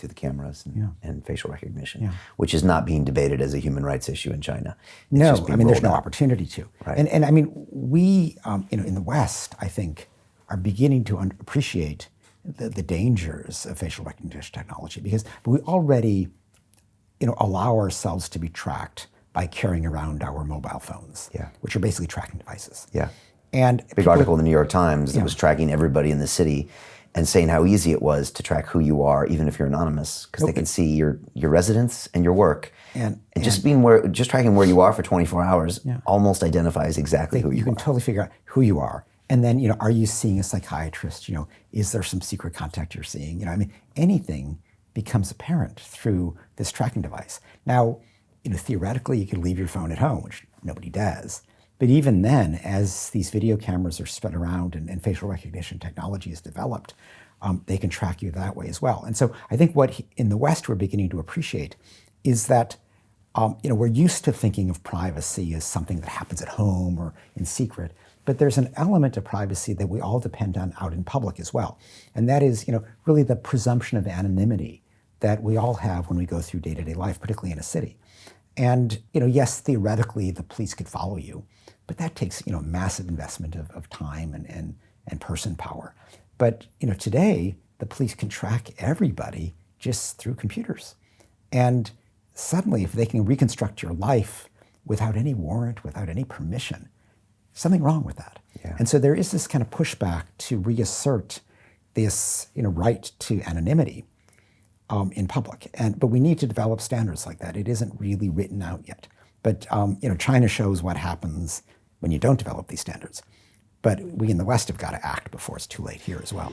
to the cameras and facial recognition, Yeah. which is not being debated as a human rights issue in China. It's No, just being there's rolled no out. opportunity to. Right. And I mean, we, in the West, I think, are beginning to appreciate the dangers of facial recognition technology because we already, allow ourselves to be tracked by carrying around our mobile phones, which are basically tracking devices. Yeah. And Big article in the New York Times that Yeah. was tracking everybody in the city and saying how easy it was to track who you are, even if you're anonymous, because they can see your residence and your work. And just tracking where you are for 24 hours almost identifies exactly who you are. You can totally figure out who you are. And then, are you seeing a psychiatrist? Is there some secret contact you're seeing? Anything becomes apparent through this tracking device. Now, theoretically, you could leave your phone at home, which nobody does. But even then, as these video cameras are spread around and facial recognition technology is developed, they can track you that way as well. And so I think what in the West we're beginning to appreciate is that we're used to thinking of privacy as something that happens at home or in secret, but there's an element of privacy that we all depend on out in public as well. And that is, really the presumption of anonymity that we all have when we go through day-to-day life, particularly in a city. And, yes, theoretically, the police could follow you, but that takes, massive investment of time and person power. But, today, the police can track everybody just through computers. And suddenly, if they can reconstruct your life without any warrant, without any permission, something wrong with that. Yeah. And so there is this kind of pushback to reassert this, right to anonymity in public. But we need to develop standards like that. It isn't really written out yet. But China shows what happens when you don't develop these standards. But we in the West have got to act before it's too late here as well.